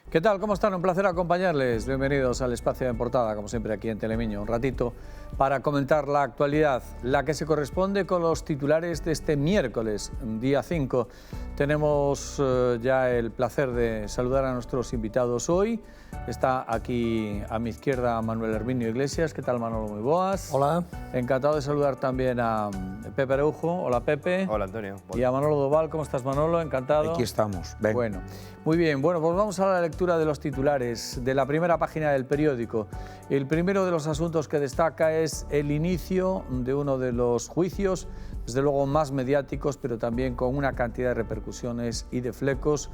¿Qué tal? ¿Cómo están? Un placer acompañarles. Bienvenidos al Espacio de Portada, como siempre aquí en Telemiño. Un ratito para comentar la actualidad, la que se corresponde con los titulares de este miércoles, día 5. Tenemos ya el placer de saludar a nuestros invitados hoy. Está aquí a mi izquierda Manuel Herminio Iglesias. ¿Qué tal, Manolo? Muy boas. Hola. Encantado de saludar también a Pepe Araujo. Hola, Pepe. Hola, Antonio. Y a Manolo Doval. ¿Cómo estás, Manolo? Encantado. Aquí estamos. Ven. Bueno, muy bien. Bueno, pues vamos a la lectura de los titulares de la primera página del periódico. El primero de los asuntos que destaca es el inicio de uno de los juicios, desde luego más mediáticos, pero también con una cantidad de repercusiones y de flecos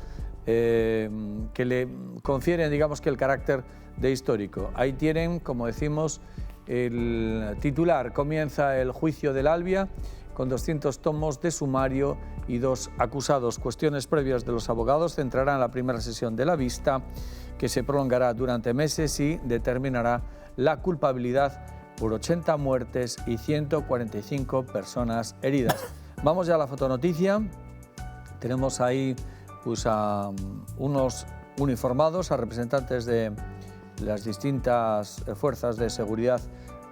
que le confieren, digamos, que el carácter de histórico. Ahí tienen, como decimos, el titular. Comienza el juicio del Albia con 200 tomos de sumario y 2 acusados. Cuestiones previas de los abogados centrarán la primera sesión de la vista, que se prolongará durante meses y determinará la culpabilidad por 80 muertes y 145 personas heridas. Vamos ya a la fotonoticia. Tenemos ahí pues, a unos uniformados, a representantes de las distintas fuerzas de seguridad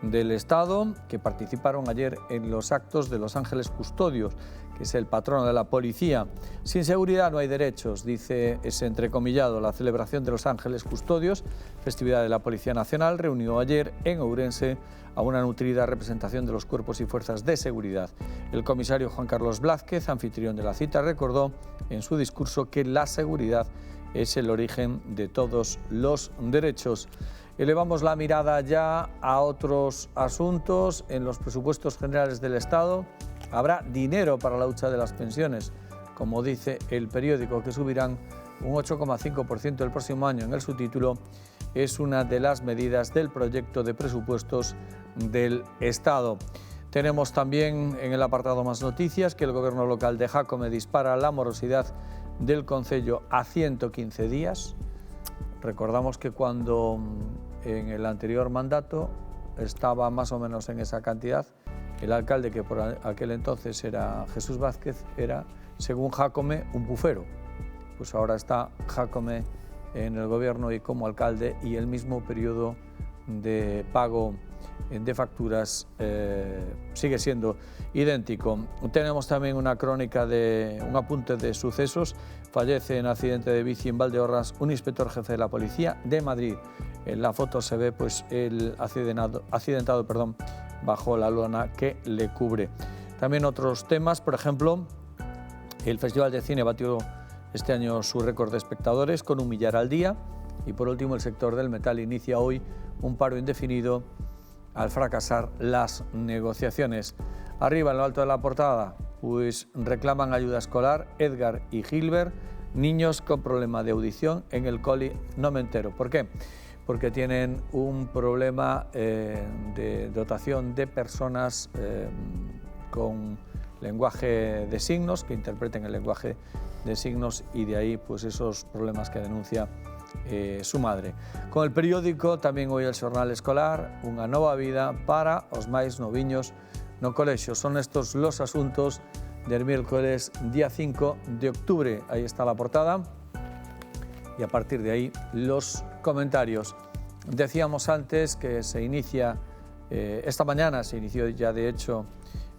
del Estado que participaron ayer en los actos de Los Ángeles Custodios, que es el patrono de la policía. Sin seguridad no hay derechos, dice ese entrecomillado. La celebración de Los Ángeles Custodios, festividad de la Policía Nacional, reunió ayer en Ourense a una nutrida representación de los cuerpos y fuerzas de seguridad. El comisario Juan Carlos Blázquez, anfitrión de la cita, recordó en su discurso que la seguridad es el origen de todos los derechos. Elevamos la mirada ya a otros asuntos. En los presupuestos generales del Estado habrá dinero para la hucha de las pensiones, como dice el periódico, que subirán un 8,5% el próximo año. En el subtítulo es una de las medidas del proyecto de presupuestos del Estado. Tenemos también en el apartado más noticias que el gobierno local de Jácome dispara la morosidad del concello a 115 días. Recordamos que cuando en el anterior mandato estaba más o menos en esa cantidad, el alcalde, que por aquel entonces era Jesús Vázquez, era, según Jácome, un bufero. Pues ahora está Jácome en el gobierno y como alcalde, y el mismo periodo de pago de facturas sigue siendo idéntico. Tenemos también una crónica de un apunte de sucesos. Fallece en accidente de bici en Valdeorras un inspector jefe de la Policía de Madrid. En la foto se ve pues el accidentado bajo la lona que le cubre. También otros temas, por ejemplo, el Festival de Cine batió este año su récord de espectadores con 1 millar al día. Y por último, el sector del metal inicia hoy un paro indefinido al fracasar las negociaciones. Arriba, en lo alto de la portada, pues reclaman ayuda escolar Edgar y Gilbert, niños con problema de audición en el coli No Me Entero. ¿Por qué? Porque tienen un problema de dotación de personas con lenguaje de signos, que interpreten el lenguaje de signos, y de ahí pues esos problemas que denuncia su madre. Con el periódico tamén hoy el xornal escolar, unha nova vida para os máis noviños no colexio. Son estos los asuntos del miércoles día 5 de octubre. Ahí está la portada y a partir de ahí los comentarios. Decíamos antes que se inicia, esta mañana se inició ya de hecho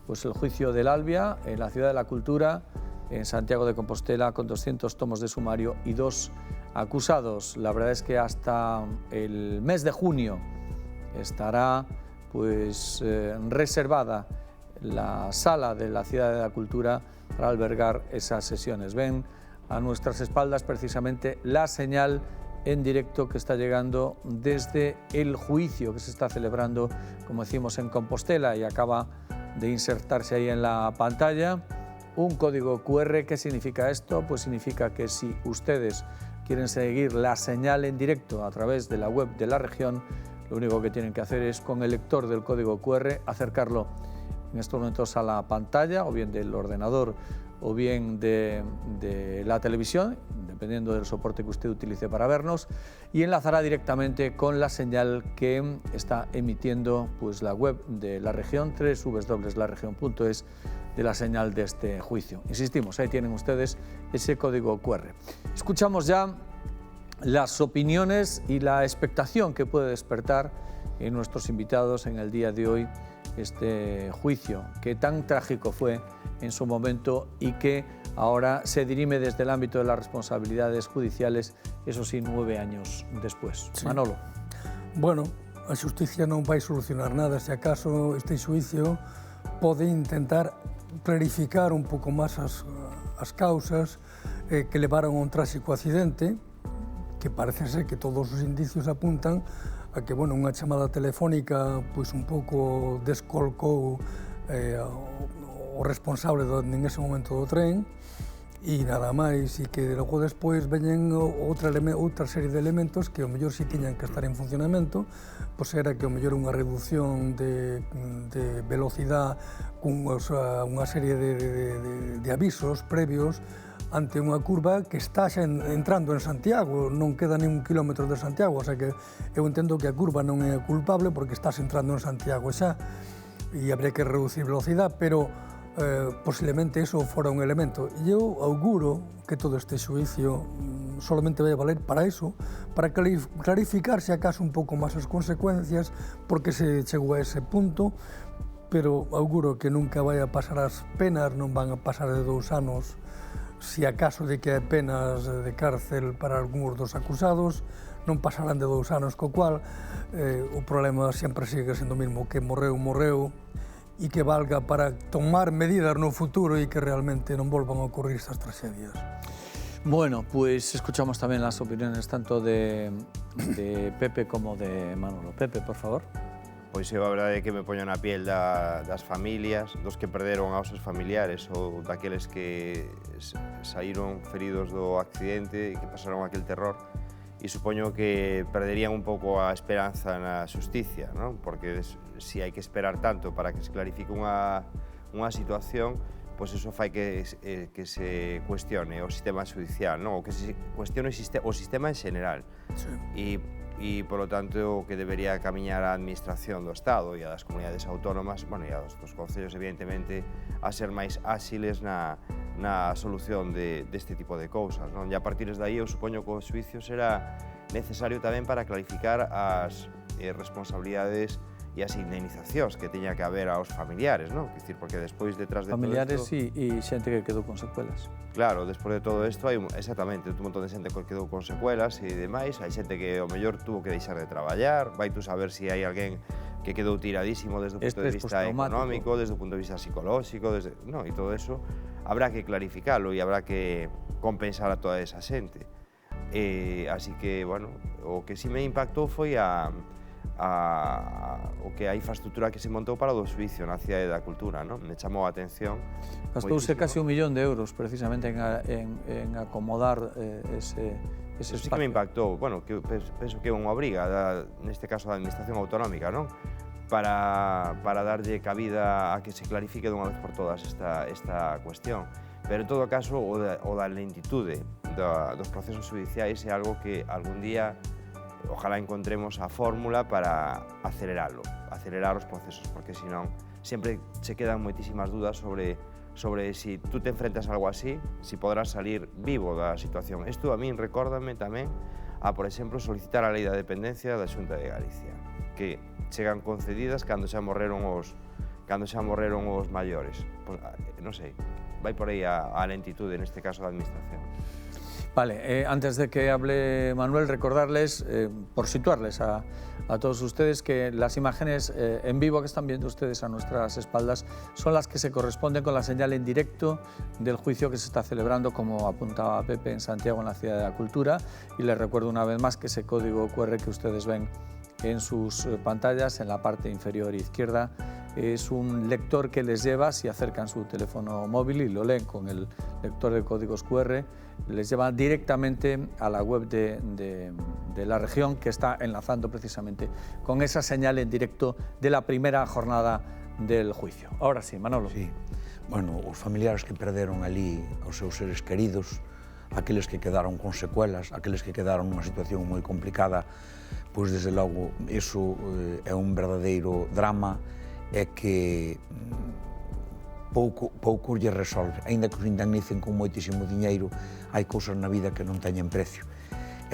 pues el juicio del Albia en la Ciudad de la Cultura, en Santiago de Compostela, con 200 tomos de sumario y 2 acusados. La verdad es que hasta el mes de junio estará pues reservada la sala de la Ciudad de la Cultura para albergar esas sesiones. Ven a nuestras espaldas precisamente la señal en directo que está llegando desde el juicio que se está celebrando, como decimos, en Compostela, y acaba de insertarse ahí en la pantalla un código QR. ¿Qué significa esto? Pues significa que si ustedes quieren seguir la señal en directo a través de la web de la región, lo único que tienen que hacer es, con el lector del código QR, acercarlo en estos momentos a la pantalla, o bien del ordenador o bien de la televisión, dependiendo del soporte que usted utilice para vernos, y enlazará directamente con la señal que está emitiendo pues la web de la región, www.laregion.es, de la señal de este juicio. Insistimos, ahí tienen ustedes ese código QR. Escuchamos ya las opiniones y la expectación que puede despertar en nuestros invitados en el día de hoy este juicio que tan trágico fue en su momento y que ahora se dirime desde el ámbito de las responsabilidades judiciales, eso sí, 9 años después. Sí. Manolo. Bueno, a xusticia non vai solucionar nada, se acaso este xuicio pode intentar clarificar un pouco máis as causas que levaron a un tráxico accidente, que parece ser que todos os indicios apuntan a que, bueno, unha chamada telefónica pois un pouco descolcou o responsable en ese momento do tren e nada máis, e que logo despois veñen outra serie de elementos que ao mellor si tiñan que estar en funcionamento, pois era que ao mellor unha reducción de velocidade cunha serie de avisos previos ante unha curva que está xa entrando en Santiago, non queda nin un kilómetro de Santiago, o sea que eu entendo que a curva non é culpable porque estás entrando en Santiago xa e habría que reducir velocidade, pero posiblemente eso fora un elemento. E eu auguro que todo este xuicio solamente vai a valer para eso, para clarificar se acaso un pouco máis as consecuencias, porque se chegou a ese punto, pero auguro que nunca vai a pasar as penas, non van a pasar de 2 anos, si acaso de que hai penas de cárcel para algúns dos acusados, non pasarán de 2 anos, co cual o problema sempre sigue sendo o mismo, que morreu, e que valga para tomar medidas no futuro e que realmente non volvan a ocurrir estas tragedias. Bueno, pues escuchamos también las opiniones tanto de Pepe como de Manolo. Pepe, por favor. Pois eu a verdade é que me poño na piel das familias, dos que perderon aos seus familiares ou daqueles que saíron feridos do accidente e que pasaron aquel terror, e supoño que perderían un pouco a esperanza na xusticia, non? Porque se hai que esperar tanto para que se clarifique unha situación, pois eso fai que se cuestione o sistema judicial, non? Ou que se cuestione o sistema en general. Sí. E, polo tanto, o que debería camiñar a administración do Estado e a das comunidades autónomas, bueno, e a dos concellos, evidentemente, a ser máis áxiles na solución deste tipo de cousas, non? E a partir de aí, eu supoño que o xuicio será necesario tamén para clarificar as responsabilidades e as indemnizacións que teña que haber aos familiares, non? Quer dicir, porque despois detrás de familiares todo isto... e xente que quedou con secuelas. Claro, despois de todo isto hai exactamente un montón de xente que quedou con secuelas e demais, hai xente que ao mellor tuvo que deixar de traballar, vai tú saber se hai alguén que quedou tiradísimo desde o punto de vista económico, desde o punto de vista psicolóxico, no, e todo eso habrá que clarificarlo e habrá que compensar a toda esa xente. Así que, bueno, o que sí me impactou foi o que a infraestructura que se montou para o do xuicio na Cidade da Cultura, non? Me chamou a atención. Gastouse casi 1 millón de euros precisamente en acomodar ese espacio. Sí que me impactou, bueno, que penso que é unha obriga, neste caso da Administración Autonómica, non? Para darlle cabida a que se clarifique dunha vez por todas esta cuestión. Pero en todo caso, o da lentitude dos procesos judiciais é algo que algún día ojalá encontremos a fórmula para acelerar os procesos, porque senón sempre se quedan moitísimas dudas sobre si tú te enfrentas a algo así, si podrás salir vivo da situación. Isto a min recórdame tamén a, por exemplo, solicitar a lei da dependencia da Xunta de Galicia, que chegan concedidas cando xa morreron os maiores. Pues, non sei, vai por aí a lentitude, neste caso, da Administración. Vale, antes de que hable Manuel, recordarles, por situarles a todos ustedes, que las imágenes en vivo que están viendo ustedes a nuestras espaldas son las que se corresponden con la señal en directo del juicio que se está celebrando, como apuntaba Pepe, en Santiago, en la Ciudad de la Cultura. Y les recuerdo una vez más que ese código QR que ustedes ven en sus pantallas, en la parte inferior izquierda, es un lector que les lleva, si acercan su teléfono móvil y lo leen con el lector de códigos QR, les lleva directamente a la web de la región, que está enlazando precisamente con esa señal en directo de la primera jornada del juicio. Ahora sí, Manolo. Sí. Bueno, os familiares que perderon ali os seus seres queridos, aqueles que quedaron con secuelas, aqueles que quedaron nunha situación moi complicada, pois desde logo iso é un verdadeiro drama, é que pouco lle resolve. Aínda que os indemnicen con moitísimo diñeiro, hai cousas na vida que non teñen precio.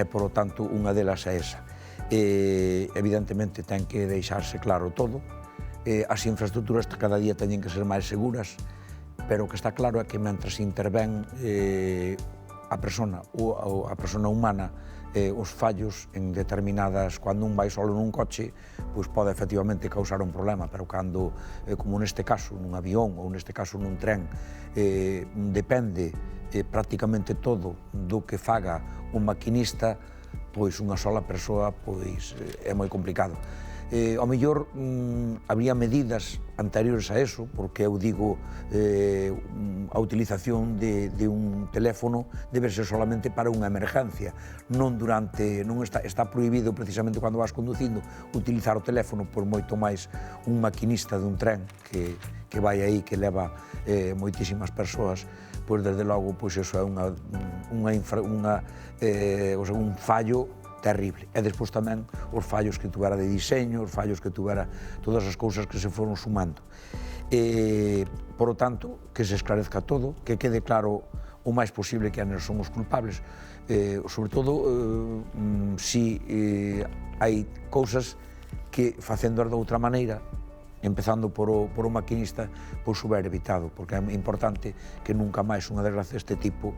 E e, por lo tanto, unha delas é esa. Evidentemente, ten que deixarse claro todo. As infraestructuras cada día teñen que ser máis seguras, pero o que está claro é que mentre intervén a persona humana, os fallos en determinadas, cando un vai solo nun coche, pois pode efectivamente causar un problema, pero cando, como neste caso, nun avión ou neste caso nun tren, depende prácticamente todo do que faga un maquinista, pois unha sola persoa pois é moi complicado. Ao mellor habría medidas anteriores a eso, porque eu digo a utilización de un teléfono debe ser solamente para unha emergencia, non está prohibido precisamente cando vas conducindo utilizar o teléfono, por moito máis un maquinista dun tren que vai aí, que leva moitísimas persoas, pois desde logo pois eso é un fallo terrible. E despois tamén os fallos que tuvera de diseño, os fallos que tuvera todas as cousas que se foron sumando. Por lo tanto, que se esclarezca todo, que quede claro o máis posible que eles son os culpables, sobre todo si hai cousas que facéndoas de outra maneira, empezando por o maquinista, pois hubiera evitado, porque é importante que nunca máis unha desgracia deste tipo,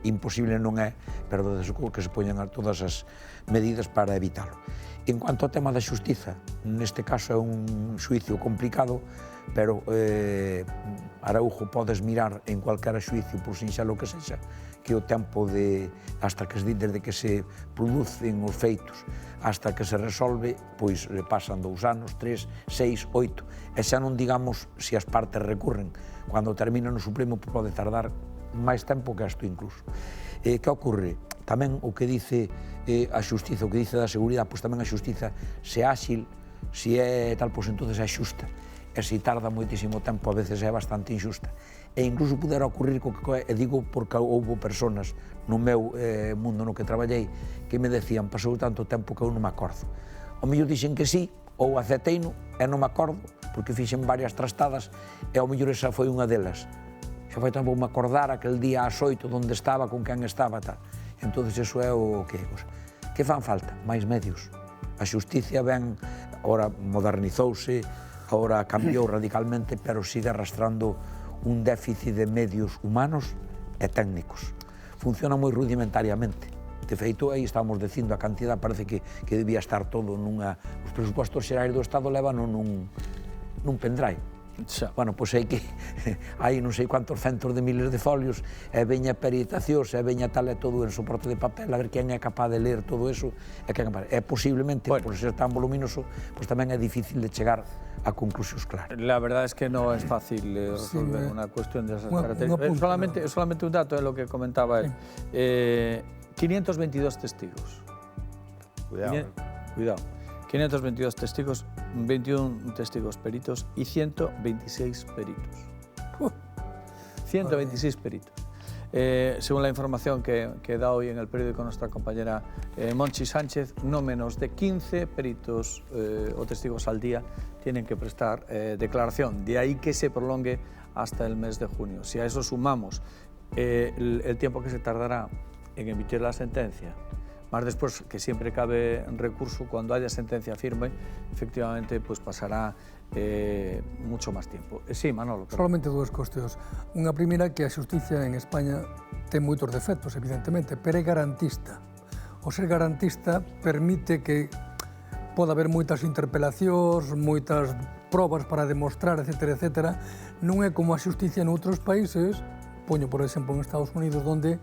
imposible non é, pero que se poñan todas as medidas para evitalo. En cuanto ao tema da xustiza, neste caso é un xuicio complicado, pero Araújo podes mirar en cualquera xuicio, por sinxelo que sexa, que o tempo desde que se producen os feitos hasta que se resolve, pois pasan 2 anos, 3, 6, 8, e xa non digamos se as partes recurren. Cando termina no Supremo pode tardar máis tempo que isto incluso. Que ocorre? Tamén o que dice a xustiza, o que dice da seguridade, pois tamén a xustiza, se é áxil, se é tal, pois entonces é xusta. E se tarda moitísimo tempo, a veces é bastante injusta. E incluso pudera ocurrir, e digo porque houve personas no meu mundo no que traballei que me decían, pasou tanto tempo que eu non me acordo. Ao mellor dixen que sí, ou aceiteino, e non me acordo, porque fixen varias trastadas, e ao mellor esa foi unha delas. Xa foi tempo me acordar aquel día ás 8 onde estaba, con quen estaba, tal. Entón, iso é o que é. Que fan falta? Mais medios. A xusticia ben, agora modernizouse, agora cambiou radicalmente, pero sigue arrastrando un déficit de medios humanos e técnicos. Funciona moi rudimentariamente. De feito, aí estamos dicindo, a cantidad parece que debía estar todo nunha... Os presupostos xerais do Estado levan nun pendrive. Bueno, pois hai que... hai non sei cuántos centos de miles de folios, e veña peritacións, e veña tal, e todo en soporte de papel, a ver quen é capaz de ler todo eso, e posiblemente, por ser tan voluminoso, pois tamén é difícil de chegar a conclusións claras. La verdad es que no es fácil resolver una cuestión de esas características. Solamente un dato en lo que comentaba él. 522 testigos. Cuidado. 522 testigos, 21 testigos peritos y 126 peritos. 126 peritos. Según la información que da hoy en el periódico nuestra compañera Monchi Sánchez, no menos de 15 peritos o testigos al día tienen que prestar declaración. De ahí que se prolongue hasta el mes de junio. Si a eso sumamos el tiempo que se tardará en emitir la sentencia, más después que siempre cabe recurso, cuando haya sentencia firme, efectivamente pues pasará mucho máis tempo. Sí, Manolo. Solamente dúas cuestións. Unha primeira, que a xusticia en España ten moitos defectos, evidentemente, pero é garantista. O ser garantista permite que poda haber moitas interpelacións, moitas probas para demostrar, etc. Non é como a xusticia en outros países, poño, por exemplo, en Estados Unidos, onde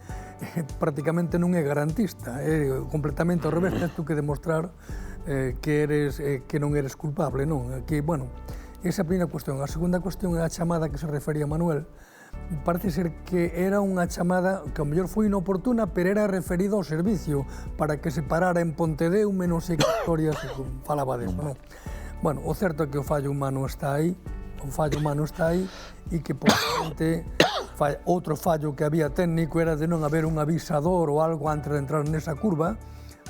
prácticamente non é garantista, é completamente ao revés, tens tú que demostrar que non eres culpable, non? Que, bueno, esa é a primeira cuestión. A segunda cuestión é a chamada que se refería Manuel. Parece ser que era unha chamada que ao mellor foi inoportuna, pero era referida ao servicio para que se parara en Pontedeume, non sei que historias se falaba deso, non? Bueno, o certo é que o fallo humano está aí, e que, posiblemente, outro fallo que había técnico era de non haber un avisador ou algo antes de entrar nesa curva,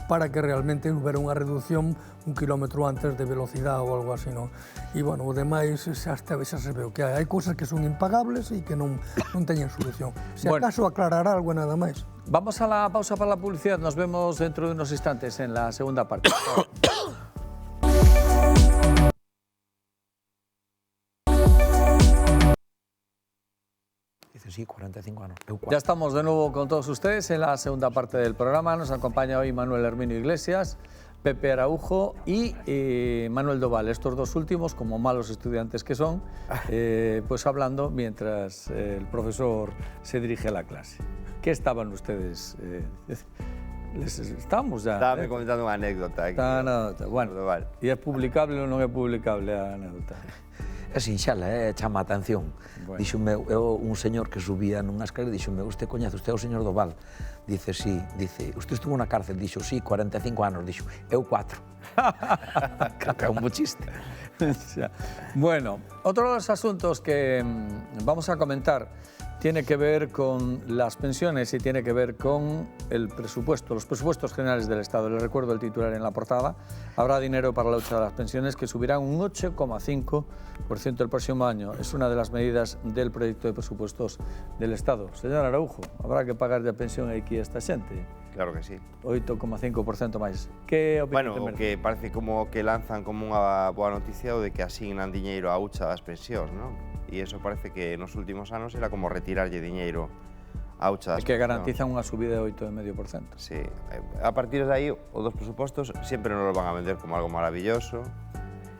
para que realmente houbera unha reducción 1 kilómetro antes de velocidade ou algo así, non? E, bueno, o demais xa se ve o que hai. Hai cousas que son impagables e que non teñen solución. Se acaso aclarar algo nada máis. Vamos a la pausa para la publicidad. Nos vemos dentro de unos instantes en la segunda parte. Sí, 45 anos. Ya estamos de nuevo con todos ustedes en la segunda parte del programa. Nos acompaña hoy Manuel Herminio Iglesias, Pepe Araujo y Manuel Doval. Estos dos últimos, como malos estudiantes que son, pues hablando mientras el profesor se dirige a la clase. ¿Qué estaban ustedes? Estamos ya. Estaba comentando unha anécdota aquí. Bueno, e é publicable ou non é publicable a anécdota? É sinxala, chama a atención. Bueno. Díxome, un señor que subía nunha escalera, díxome, usted coñece, usted é o señor Doval? Dice, sí, dice, usted estuvo na cárcel? Dixo, sí, 45 anos, dixo, eu 4. Creo que é un bo chiste. Bueno, otro de los asuntos que vamos a comentar tiene que ver con las pensiones y tiene que ver con el presupuesto, los presupuestos generales del Estado. Les recuerdo el titular en la portada. Habrá dinero para la lucha de las pensiones, que subirá un 8,5% el próximo año. Es una de las medidas del proyecto de presupuestos del Estado. Señor Araujo, habrá que pagar de pensión aquí a esta xente. Claro que sí. 8,5% máis. Que opinión Bueno, o que parece como que lanzan como unha boa noticia o de que asignan diñeiro á hucha das pensións, non? E iso parece que nos últimos anos era como retirarlle diñeiro á hucha das pensións. Que garantizan unha subida de 8,5%. Sí. A partir de aí, os dos presupostos sempre nos van a vender como algo maravilloso.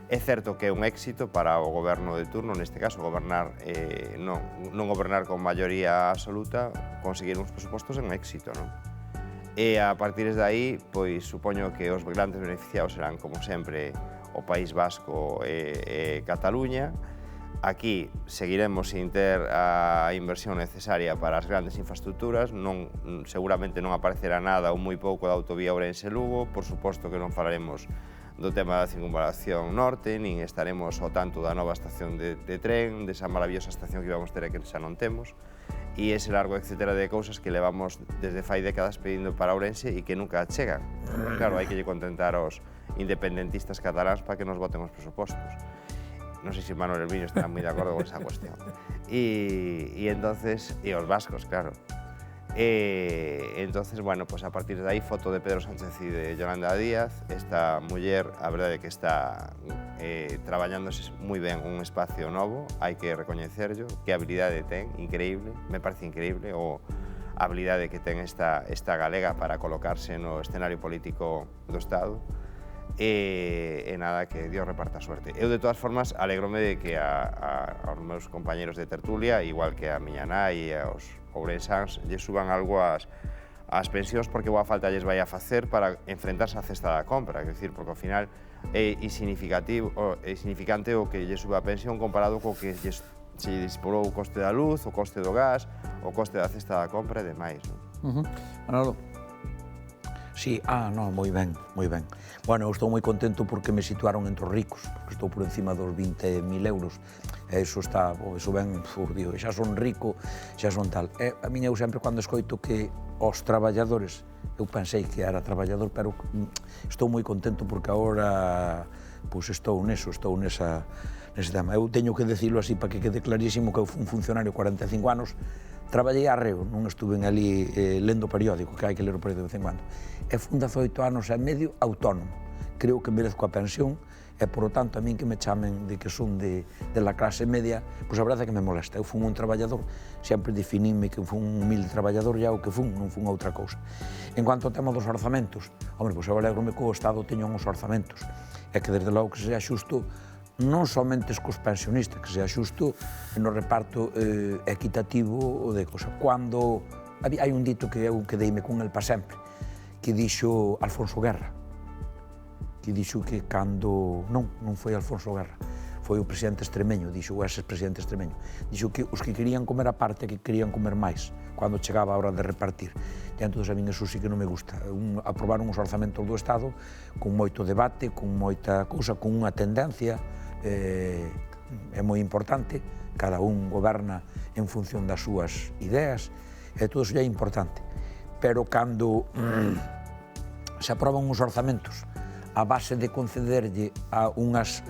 É certo que é un éxito para o goberno de turno, neste caso, gobernar, non gobernar con maioría absoluta, conseguir uns presupostos é un éxito, non? E a partir de aí, pois, supoño que os grandes beneficiados serán, como sempre, o País Vasco e Cataluña. Aquí seguiremos sin ter a inversión necesaria para as grandes infraestructuras, seguramente non aparecerá nada ou moi pouco da autovía Ourense-Lugo, por suposto que non falaremos do tema da circunvalación norte, nin estaremos ao tanto da nova estación de tren, desa maravillosa estación que íbamos ter e que xa non temos, e ese largo etcétera de cousas que levamos desde fai décadas pedindo para Ourense e que nunca chegan. Claro, hai que lle contentar aos independentistas cataláns para que nos voten os presupostos. Non sei se Manuel Herminio está moi de acordo con esa cuestión. E entonces, e os vascos, claro. Entonces, bueno, pues a partir de aí, foto de Pedro Sánchez e de Yolanda Díaz. Esta muller, a verdade é que está traballándose moi ben un espacio novo, hai que recoñecerlo, que habilidade ten, increíble, me parece increíble, o a habilidade que ten esta galega para colocarse no escenario político do Estado. E nada, que Dios reparta suerte. Eu, de todas formas, alégrome de que aos meus compañeros de tertulia, igual que a miña nai e aos ourensáns, lle suban algo as pensións, porque boa falta lles vai a facer para enfrentarse á cesta da compra, é dicir, porque ao final é insignificante o que lle sube a pensión comparado co que se disparou o coste da luz, o coste do gas, o coste da cesta da compra e demais. Manolo. Sí, non, moi ben, moi ben. Bueno, eu estou moi contento porque me situaron entre os ricos, porque estou por encima dos 20.000 euros. E iso está, iso ben, digo, xa son rico, xa son tal. E a miña, eu sempre cando escoito que os traballadores, eu pensei que era traballador, pero estou moi contento porque agora, pois estou nese tema. Eu teño que decirlo así para que quede clarísimo que eu fui un funcionario 45 anos, traballei arreo, non estuve ali lendo o periódico, que hai que ler o periódico de vez en cuando. E fun 18 anos e medio autónomo. Creo que merezco a pensión e, por lo tanto, a min que me chamen de que son de la clase media, pois a verdade é que me molesta. Eu fun un traballador, sempre definíme que fun un humilde traballador e o que fun, non fun outra cousa. En cuanto ao tema dos orzamentos, hombre, pois eu alegro-me que o Estado teña uns orzamentos e que, desde logo, que sea xusto non somente cos pensionistas, que sea xusto no reparto equitativo de cosa. Cando hai un dito que eu quedeime con el para sempre, que dixo Alfonso Guerra, que dixo que cando... Non foi Alfonso Guerra, foi o presidente extremeño, dixo o ex-presidente extremeño, dixo que os que querían comer a parte que querían comer máis, cando chegaba a hora de repartir. E entón, a min eso sí que non me gusta. Aprobar uns orzamentos do Estado con moito debate, con moita cousa, con unha tendencia, é moi importante, cada un goberna en función das súas ideas, e todo iso é importante. Pero cando se aproban uns orzamentos a base de concederlle a unhas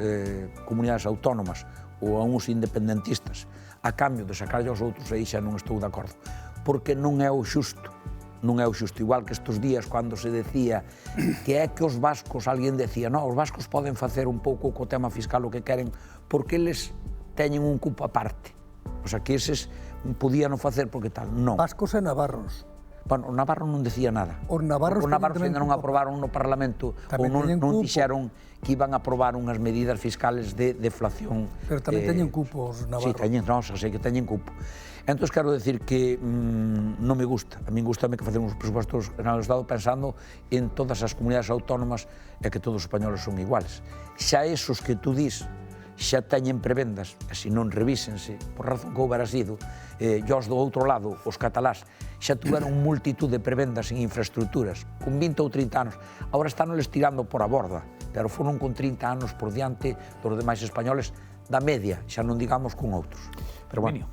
comunidades autónomas ou a uns independentistas a cambio de sacarlle aos outros, aí xa non estou de acordo, porque non é o xusto. Non é o xusto, igual que estes días cando se decía que é que os vascos, alguén decía, non, os vascos poden facer un pouco co tema fiscal o que queren porque eles teñen un cupo aparte. O sea, que eses podían facer porque tal, non. Vascos e navarros. Bueno, o Navarro non decía nada. Os navarros ainda non aprobaron no Parlamento ou non dixeron que iban a aprobar unhas medidas fiscales de deflación. Pero tamén teñen cupo os navarros. Sí, teñen, non, sei que teñen cupo. Entón, quero decir que non me gusta. A mí gustame que facemos os presupostos no Estado pensando en todas as comunidades autónomas e que todos os españoles son iguales. Xa esos que tú dis xa teñen prebendas, e se non revísense, por razón que houbera sido, e os do outro lado, os catalás, xa tuveron multitud de prebendas en infraestructuras, con 20 ou 30 anos. Agora están les tirando por a borda, pero foron con 30 anos por diante dos demais españoles da media, xa non digamos con outros. Pero bueno.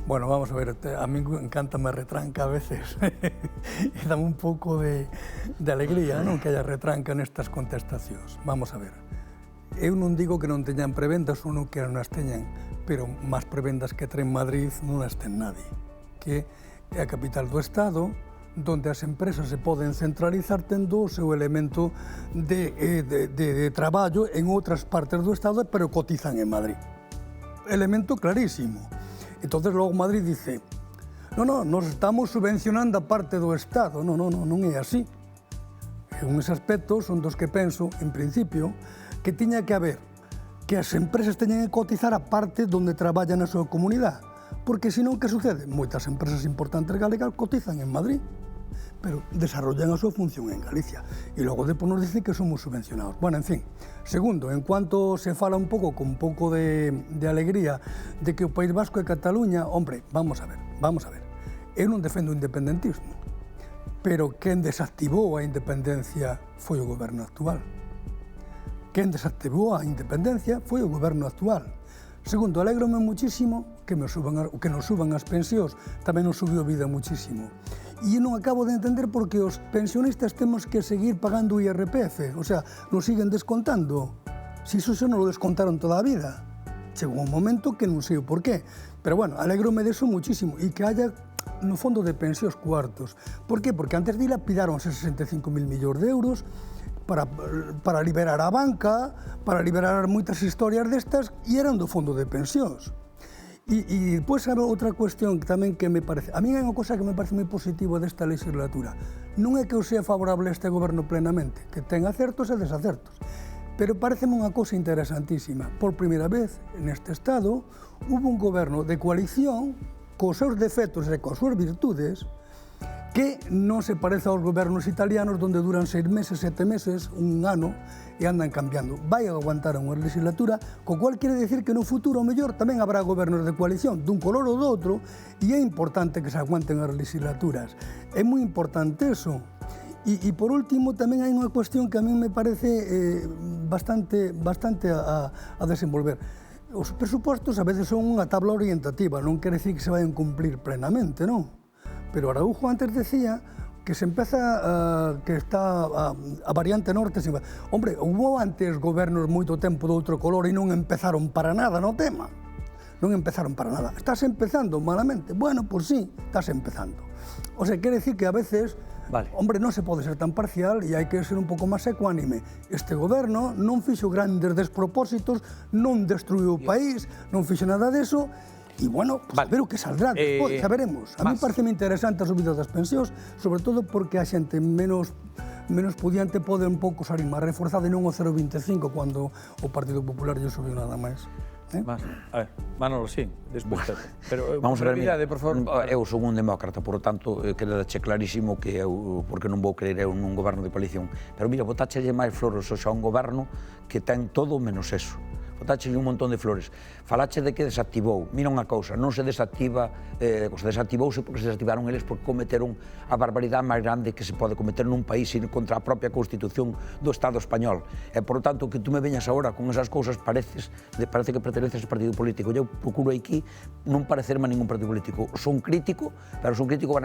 Bueno, vamos a ver, a mí encanta me retranca a veces e dame un pouco de alegría, non, que haya retranca nestas contestacións. Vamos a ver, eu non digo que non teñan prebendas ou non que non as teñan, pero máis prebendas que ten Madrid non as ten nadie, que é a capital do Estado, donde as empresas se poden centralizar tendo o seu elemento de traballo en outras partes do Estado, pero cotizan en Madrid. Elemento clarísimo. Entonces logo Madrid dice, non, nos estamos subvencionando a parte do Estado. Non é así. En ese aspecto son dos que penso, en principio, que tiña que haber que as empresas teñen que cotizar a parte donde traballan na súa comunidade. Porque senón, que sucede? Moitas empresas importantes galegas cotizan en Madrid, pero desarrollan a súa función en Galicia. E logo depois nos dicen que somos subvencionados. Bueno, en fin. Segundo, en cuanto se fala un pouco, con un pouco de alegría, de que o País Vasco e Cataluña, hombre, vamos a ver. Eu non defendo o independentismo, pero quen desactivou a independencia foi o goberno actual. Quen desactivou a independencia foi o goberno actual. Segundo, alégrome muchísimo que nos suban as pensións, tamén nos subiu a vida muchísimo. E non acabo de entender por que os pensionistas temos que seguir pagando o IRPF, o sea, nos siguen descontando. Si iso non lo descontaron toda a vida. Chegou un momento que non sei o por qué. Pero bueno, alégrome de eso muchísimo e que haya no fondo de pensións cuartos. Por qué? Porque antes dilapidáronse 65.000 millóns de euros para liberar a banca, para liberar moitas historias destas e eran do fondo de pensións. E depois, sabe, outra cuestión tamén que me parece... A mí é unha cosa que me parece moi positiva desta legislatura. Non é que eu sea favorable a este goberno plenamente, que ten acertos e desacertos, pero pareceme unha cosa interesantísima. Por primeira vez, neste Estado, hubo un goberno de coalición, cos seus defectos e cos súas virtudes, que non se parece aos gobernos italianos, donde duran 6 meses, 7 meses, un ano, e andan cambiando. Vai aguantar unha legislatura, co cual quere decir que no futuro, ao mellor, tamén habrá gobernos de coalición, dun color ou do outro, e é importante que se aguanten as legislaturas. É moi importante eso. E por último, tamén hai unha cuestión que a mí me parece bastante a desenvolver. Os presupostos a veces son unha tabla orientativa, non quere decir que se vayan cumplir plenamente, non? Pero Araújo antes decía que se empeza, que está a variante norte. Hombre, hubo antes gobernos moito tempo de outro color e non empezaron para nada no tema. Non empezaron para nada. Estás empezando malamente. Bueno, pues sí, estás empezando. O sea, quere decir que a veces, hombre, non se pode ser tan parcial e hai que ser un pouco máis ecuánime. Este goberno non fixo grandes despropósitos, non destruiu o país, non fixo nada deso. E, bueno, pues, a ver o que saldrá despois, xa veremos. A mí parece interesante a subida das pensións, sobre todo porque a xente menos pudiente pode un pouco salir máis reforzada e non o 0,25 cando o Partido Popular lle subiu nada máis. A ver, Manolo, sí, despois. Pero, vamos a ver, por favor. Eu son un demócrata, por tanto, quedache clarísimo que eu, porque non vou creer eu nun goberno de coalición. Pero mira, botáchelle máis flores hoxe a un goberno que ten todo menos eso. O botache un montón de flores. Falache de que desactivou. Mira unha cousa, non se desactiva, desactivouse porque se desactivaron eles porque cometeron a barbaridade máis grande que se pode cometer nun país contra a propia Constitución do Estado español. E, por tanto, que tú me veñas agora con esas cousas parece que perteneces ao partido político. Eu procuro aquí non parecerme a ningún partido político. Son crítico, pero son crítico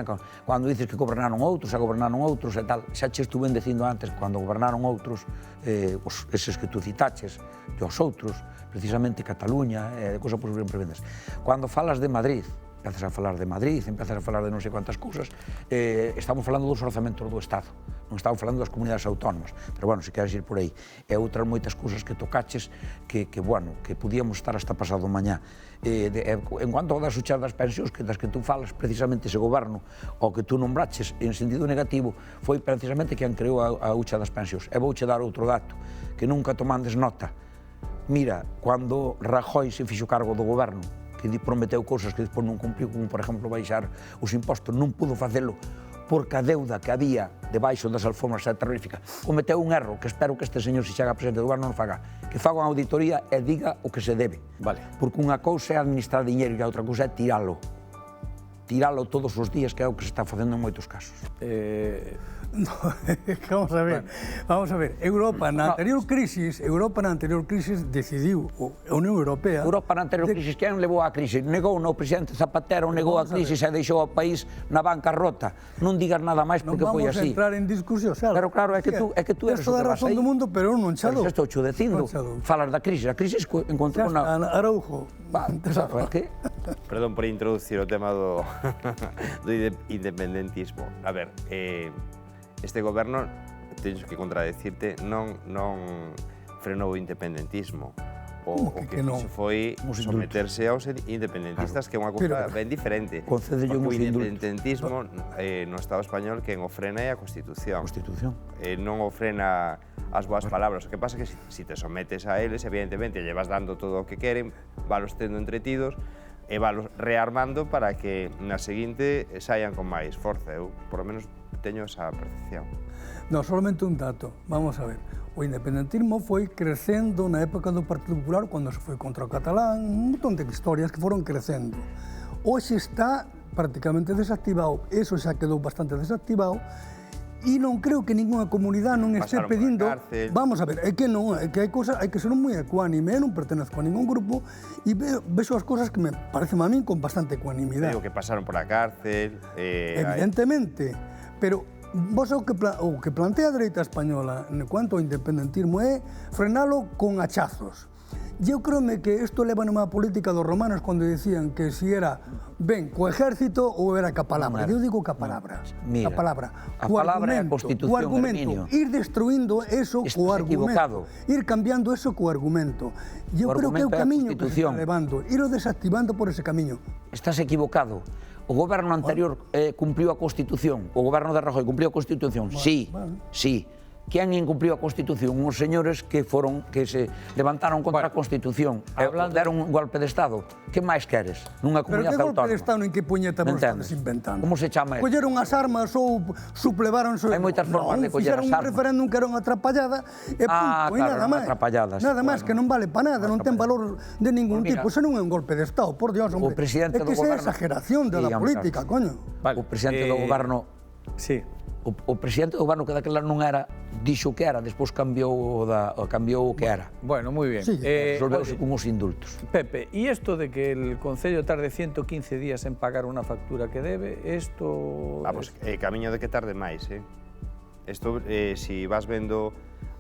cando dices que gobernaron outros e tal. Xa che estuve dicindo antes, cando gobernaron outros, eses que tú citaches, e os outros, precisamente Cataluña, cousa por sempre vendes. Cando falas de Madrid, empezas a falar de Madrid, empezas a falar de non sei quantas cousas, estamos falando dos orzamentos do Estado, non estamos falando das comunidades autónomas, pero, bueno, se queres ir por aí. E outras moitas cousas que tocaches que podíamos estar hasta pasado mañá. En cuanto das huchas das pensións, das que tú falas, precisamente ese goberno, o que tú nombraches en sentido negativo, foi precisamente quen creou a hucha das pensións. E vouche dar outro dato, que nunca tomandes nota. Mira, cando Rajoy se fixo cargo do goberno, que prometeu cousas que despois non cumpliu, como, por exemplo, baixar os impostos, non pudo facelo porque a deuda que había debaixo das alfombras era terrorífica. Cometeu un erro que espero que este señor, se chega a presidente do goberno, non faga. Que faga unha auditoría e diga o que se debe. Vale. Porque unha cousa é administrar dinheiro e a outra cousa é tiralo. Tiralo todos os días, que é o que se está facendo en moitos casos. No, vamos a ver, Europa na anterior crisis decidiu, a Unión Europea... Europa na anterior crisis, quen levou a crisis? Negou, o presidente Zapatero negou a crisis e deixou o país na bancarrota. Non digas nada máis porque foi así. Non vamos a entrar en discusión, Pero claro, é que tú eres o que vas aí. Toda a razón do mundo, pero eu non xa dou. Pero estou cho dicindo, falas da crisis. A crisis encontrou na... Araujo. Perdón por introducir o tema do independentismo. A ver, este goberno, teño que contradecirte, non frenou o independentismo. O que se foi someterse aos independentistas, que é unha cousa ben diferente. Porque o independentismo no Estado español quen o frena é a Constitución. Non o frena as boas palabras. O que pasa é que se te sometes a eles, evidentemente, lle vas dando todo o que queren, valos tendo entretidos, e valos rearmando para que na seguinte saian con máis forza. Eu, por lo menos, teño esa percepción. Non, solamente un dato. Vamos a ver. O independentismo foi crecendo na época do Partido Popular, cando se foi contra o catalán, un montón de historias que foron crecendo. Hoxe está prácticamente desactivado, eso xa quedou bastante desactivado, e non creo que ninguna comunidade non este pedindo... Vamos a ver, é que non, é que hai cousas, hai que ser moi ecuánime, non pertenezco a ningún grupo e vexo as cousas que me parecen a min con bastante ecuanimidade. Digo que pasaron por a cárcel... Evidentemente, pero vos o que plantea a dereita española en cuanto ao independentismo é frenalo con hachazos. Eu creo que isto leva nunha política dos romanos cando dicían que si era ben co exército ou era ca palabra. Eu digo ca palabra. Mira, a palabra é a Constitución, o argumento, ir destruindo eso co argumento, ir cambiando eso co argumento. Eu creo que é o camiño que se está levando, irlo desactivando por ese camiño. Estás equivocado. O goberno anterior cumpliu a Constitución. O goberno de Rajoy cumpliu a Constitución. Sí, sí. Quen incumpliu a Constitución? Os señores que se levantaron contra a Constitución e deron un golpe de Estado. Que máis queres nunha comunidade autónoma? Pero que golpe de Estado en que puñeta vos estades inventando? Como se chama? Colleron as armas ou suplevaronse... Hai moitas formas de coller as armas. Fixeron un referéndum que era unha atrapallada e punto, e nada máis. Nada máis, que non vale para nada, non ten valor de ningún tipo. Eso non é un golpe de Estado, por Dios, hombre. É que esa é a exageración da política, coño. O presidente do goberno... Sí. O presidente do goberno que daquela non era, dixo que era, despois cambiou o que era. Bueno, moi bien. Resolveuse con os indultos. Pepe, e isto de que el Concello tarde 115 días en pagar unha factura que debe, isto... Vamos, camiño de que tarde máis, Isto, si vas vendo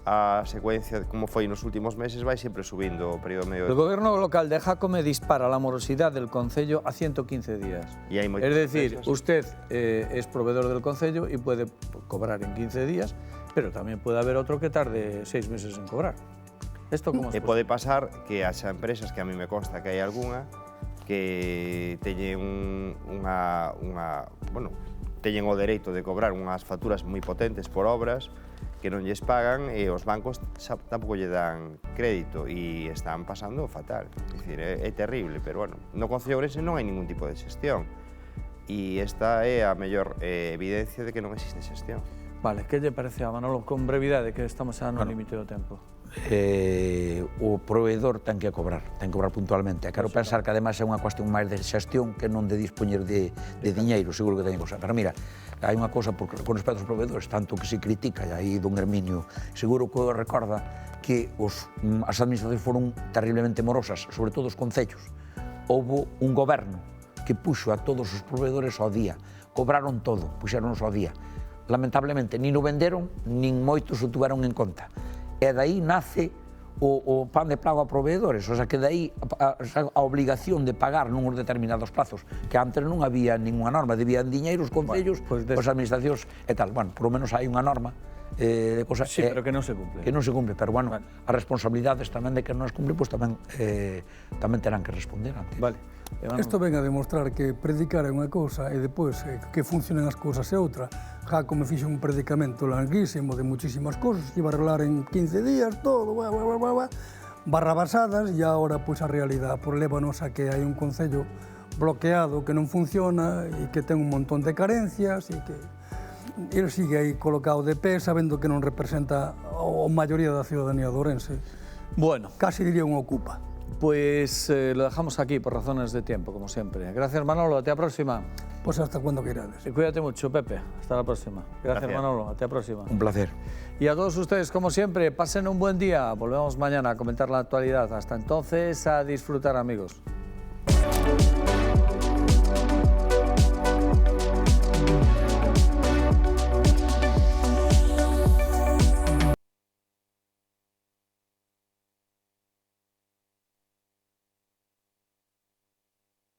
a secuencia de como foi nos últimos meses, vai sempre subindo o período medio... El gobierno local de Jácome dispara la morosidad del Concello a 115 días. Es decir, usted es proveedor del Concello y puede cobrar en 15 días, pero también puede haber otro que tarde 6 meses en cobrar. ¿Esto cómo es? Pode pasar que haxa empresas, que a mí me consta que hai algunha, que teñen teñen o dereito de cobrar unhas facturas moi potentes por obras que non lles pagan e os bancos tampouco lle dan crédito e están pasando fatal. É dicir, é terrible, pero bueno, no Concello Ourense non hai ningún tipo de xestión e esta é a mellor evidencia de que non existe xestión. Vale, que lle parece a Manolo con brevidade, que estamos xa no límite do tempo? o proveedor ten que cobrar puntualmente. Quero pensar que ademais é unha cuestión máis de xestión que non de dispoñer de diñeiro, seguro que teñen cosa. Pero mira, hai unha cosa con respecto aos proveedores, tanto que se critica, e aí don Herminio seguro que recorda que as administracións foron terriblemente morosas, sobre todo os concellos. Houbo un goberno que puxo a todos os proveedores ao día, cobraron todo, puxeronos ao día. Lamentablemente, nin o venderon, nin moitos o tuveron en conta. E daí nace o pan de plaga a proveedores, o sea que daí a obligación de pagar nuns determinados plazos, que antes non había ninguna norma, debían diñeiro os concellos, as administracións e tal. Bueno, por lo menos hai unha norma de cosas... Sí, pero que non se cumple. Que non se cumple, pero bueno, as responsabilidades tamén de que non as cumple, pois tamén terán que responder antes. Vale. Isto ven a demostrar que predicar é unha cousa e depois que funcionen as cousas é outra. Jaco me fixe un predicamento larguísimo de muchísimas cousas, iba a arreglar en 15 días, todo, barrabasadas, e agora pois a realidade lévanos a que hai un concello bloqueado que non funciona e que ten un montón de carencias e que ele sigue aí colocado de pé sabendo que non representa a maioría da ciudadanía de Ourense. Bueno. Casi diría un ocupa. Pues lo dejamos aquí por razones de tiempo, como siempre. Gracias, Manolo. Hasta la próxima. Pues hasta cuando querades. Cuídate mucho, Pepe. Hasta la próxima. Gracias, Manolo. Hasta la próxima. Un placer. Y a todos ustedes, como siempre, pasen un buen día. Volvemos mañana a comentar la actualidad. Hasta entonces, a disfrutar, amigos.